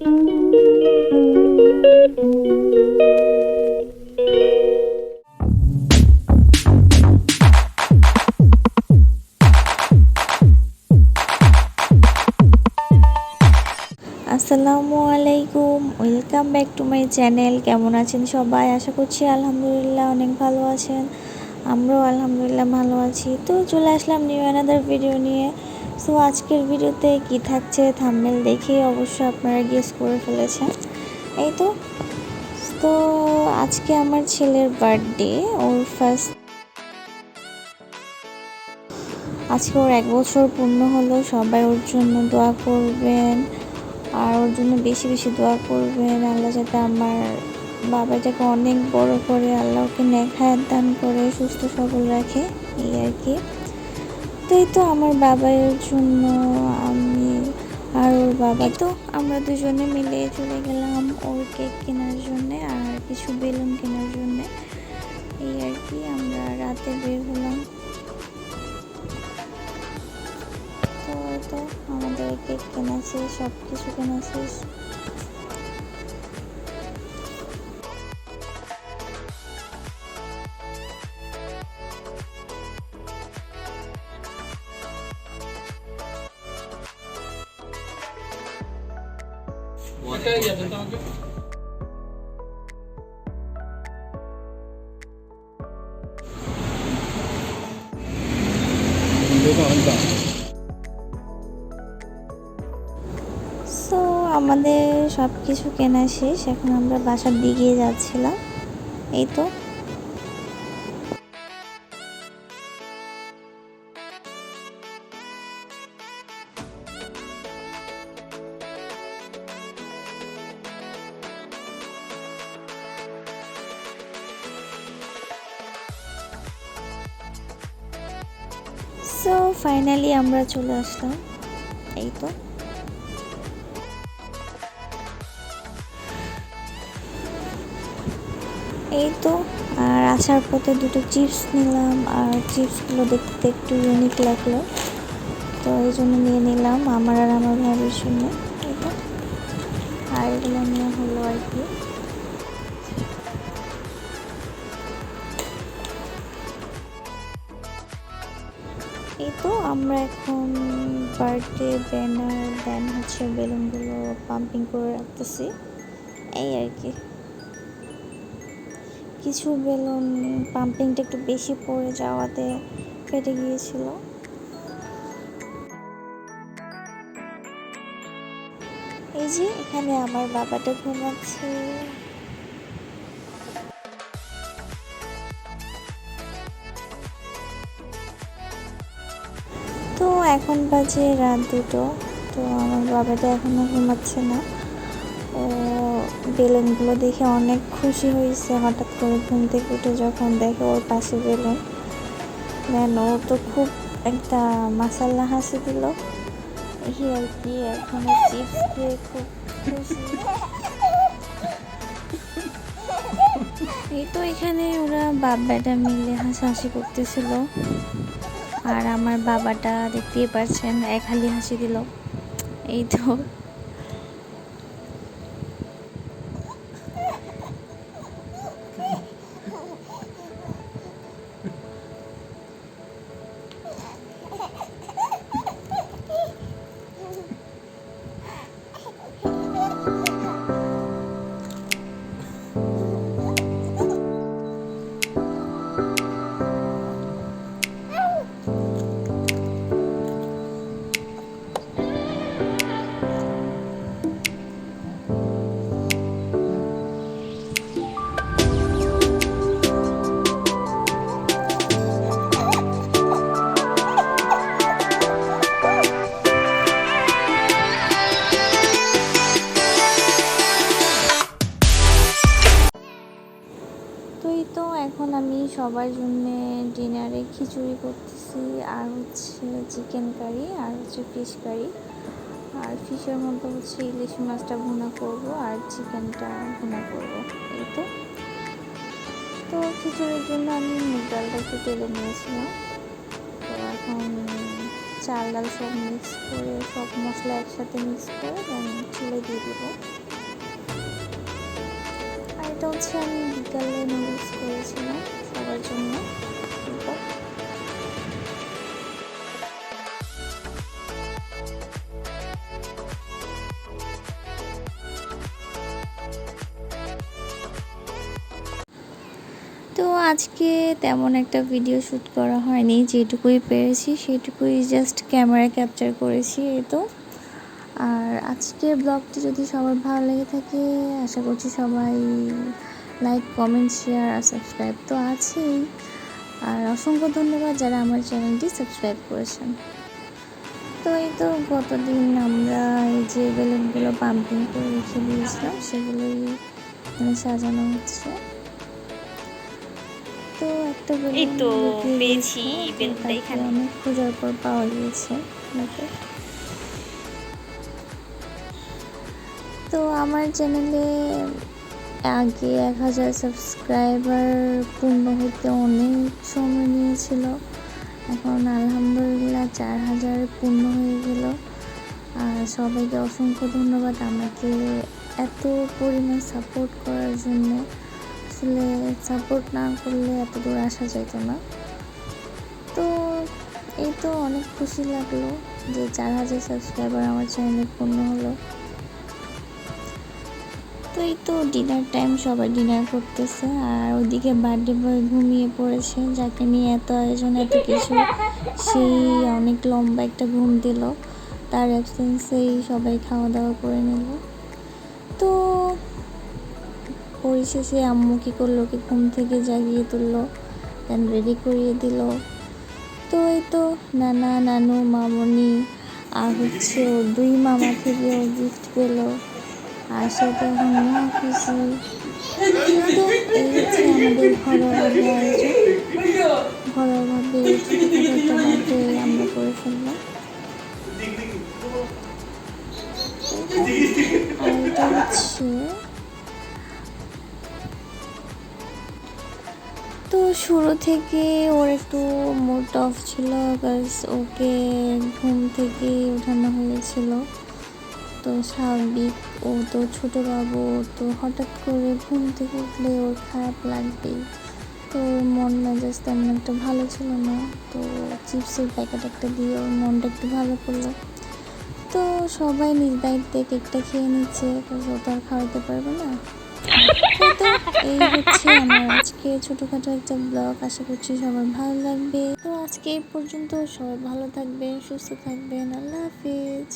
আসসালামু আলাইকুম, welcome back to my channel. কেমন আছেন সবাই? আশা করছি আলহামদুলিল্লাহ অনেক ভালো আছেন। আমরাও আলহামদুলিল্লাহ ভালো আছি। তো চলে আসলাম নিউ অ্যানাদার ভিডিও নিয়ে। সো আজকের ভিডিওতে কি থাকছে থাম্বনেল দেখেই অবশ্য আপনারা গেস করে ফেলেছেন। এই তো তো আজকে আমার ছেলের বার্থডে, ওর আজকে ওর 1 বছর পূর্ণ হলো। সবাই ওর জন্য দোয়া করবেন, আর ওর জন্য বেশি বেশি দোয়া করবেন। আল্লাহ যাতে আমার বাবাটাকে অনেক বড় করে, আল্লাহ ওকে নেক হায়াত দান করে সুস্থ সবল রাখে, এই আর কি। তো এই তো আমার বাবার জন্য আমি আর ওর বাবা, তো আমরা দুজনে মিলে চলে গেলাম ওর কেক কেনার জন্যে আর কিছু বেলুন কেনার জন্যে, এই আর কি। আমরা রাতে বের হলাম। তো আমাদের কেক কেনা শেষ, সব কিছু কেনা শেষ। সো আমাদের সব কিছু কেনা শেষ, এখন আমরা বাসার দিকে যাচ্ছিলাম। এই তো ফাইনালি আমরা চলে আসলাম। এই তো আর আসার পথে দুটো চিপস নিলাম, আর চিপসগুলো দেখতে একটু ইউনিক লাগলো, তো এই জন্য নিয়ে নিলাম আমার আর আমার ভাবির জন্য। এই তো আর এগুলো নিয়ে হলো আর কি। এই তো আমরা এখন বার্থডে ব্যানার দেন হচ্ছে বেলুনগুলো পাম্পিং করে রাখতেছি, এই আর কি। কিছু বেলুন পাম্পিংটা একটু বেশি পড়ে যাওয়াতে ফেটে গিয়েছিল। এই যে এখানে আমার বাবাটা ঘুমাচ্ছে। তো এখন বাজে রাত 2টো। তো আমার বাবাটা এখনো ঘুমাচ্ছে না। ও বেলুনগুলো দেখে অনেক খুশি হয়েছে। হঠাৎ করে ঘুম থেকে উঠে যখন দেখে ওর পাশে বেলুন, দেন ও তো খুব একটা মাসাল্লা হাসি দিল, এই আর কি। এখন চিপস খেয়ে খুব খুশি। এই তো এখানে ওরা বাপ বেটা মিলে হাসাহাসি করতেছিল, আর আমার বাবাটা দেখতেই পাচ্ছেন এক হালি হাসি দিল। এই তো এখন আমি সবার জন্য ডিনারে খিচুড়ি করতেছি, আর হচ্ছে চিকেন কারি, আর হচ্ছে ফিশ কারি। আর ফিশের মধ্যে হচ্ছে ইলিশ মাছটা ভুনা করব, আর চিকেনটা ভুনা করব। এই তো খিচুড়ির জন্য আমি মুগ ডালটা একটু তেলে নিয়েছিলাম। তো এখন চাল ডাল সব মিক্স করে, সব মশলা একসাথে মিক্স করে আমি চুলে দিয়ে দেবো। আর এটা হচ্ছে আমি বিকালে নুডলস করেছিলাম সবার জন্য। তো আজকে তেমন একটা ভিডিও শ্যুট করা হয়নি, যেটুকুই পেরেছি সেটুকুই জাস্ট ক্যামেরা ক্যাপচার করেছি, এই তো। আর আজকের ব্লগটি যদি সবার ভালো লেগে থাকে, আশা করছি সবাই লাইক, কমেন্ট, শেয়ার আর সাবস্ক্রাইব তো আছেই। আর অসংখ্য ধন্যবাদ যারা আমার চ্যানেলটি সাবস্ক্রাইব করেছেন। তো এই তো গতদিন আমরা এই যে বেলুনগুলো পাম্পিং করে রেখে দিয়েছিলাম, সেগুলোই সাজানো হচ্ছে। তো একটা বেলুন পেয়েছি, অনেক খোঁজার পর পাওয়া গিয়েছে। তো আমার চ্যানেলে আগে 1000 সাবস্ক্রাইবার পূর্ণ হতে অনেক সময় নিয়েছিল, এখন আলহামদুলিল্লাহ 4000 পূর্ণ হয়ে গেল। আর সবাইকে অসংখ্য ধন্যবাদ আমাকে এত পরিমাণ সাপোর্ট করার জন্য। আসলে সাপোর্ট না করলে এত দূর আসা যেত না। তো এই তো অনেক খুশি লাগলো যে 4000 সাবস্ক্রাইবার আমার চ্যানেলে পূর্ণ হলো। তো এই তো ডিনার টাইম, সবাই ডিনার করতেছে, আর ওইদিকে বার্থডে বয় ঘুমিয়ে পড়েছে, যাকে নিয়ে এত আয়োজন এত কিছু, সেই অনেক লম্বা একটা ঘুম দিল। তার অ্যাবসেন্সেই সবাই খাওয়া দাওয়া করে নিল। তো পরিশেষে আম্মু কী করলো, ওকে ঘুম থেকে জাগিয়ে তুললো, দেন রেডি করিয়ে দিল। তো এই তো নানা, নানু, মামনি আর হচ্ছে ওর 2 মামা থেকে ও গিফট পেলো, আর সেটা এখন মহা খুশি। তো এই হচ্ছে আমাদের ঘরোয়াভাবে আয়োজন, ঘরোয়াভাবে ছোটোখাটো একটা বার্থডে আমরা করে ফেললাম। আর এটা হচ্ছে, তো শুরু থেকে ওর একটু মুড অফ ছিল, বিকজ ওকে ঘুম থেকে ওঠানো হয়েছিল। তো স্বাভাবিক, ও তো ছোটো বাবু, তো হঠাৎ করে ঘুম থেকে উঠলে ওর খারাপ লাগবেই। তো ওর মন মেজাজ তেমন একটা ভালো ছিল না, তো চিপসের প্যাকেট একটা দিয়ে ওর মনটা একটু ভালো করলো। তো সবাই নিজ দায়িত্বে কেকটা খেয়ে নিচ্ছে, ও তো আর খাওয়াতে পারবে না। তো এই হচ্ছে আমার আজকে ছোটোখাটো একটা ব্লগ, আশা করছি সবার ভালো লাগবে। তো আজকে এই পর্যন্ত, সবাই ভালো থাকবেন, সুস্থ থাকবেন, আল্লাহ হাফিজ।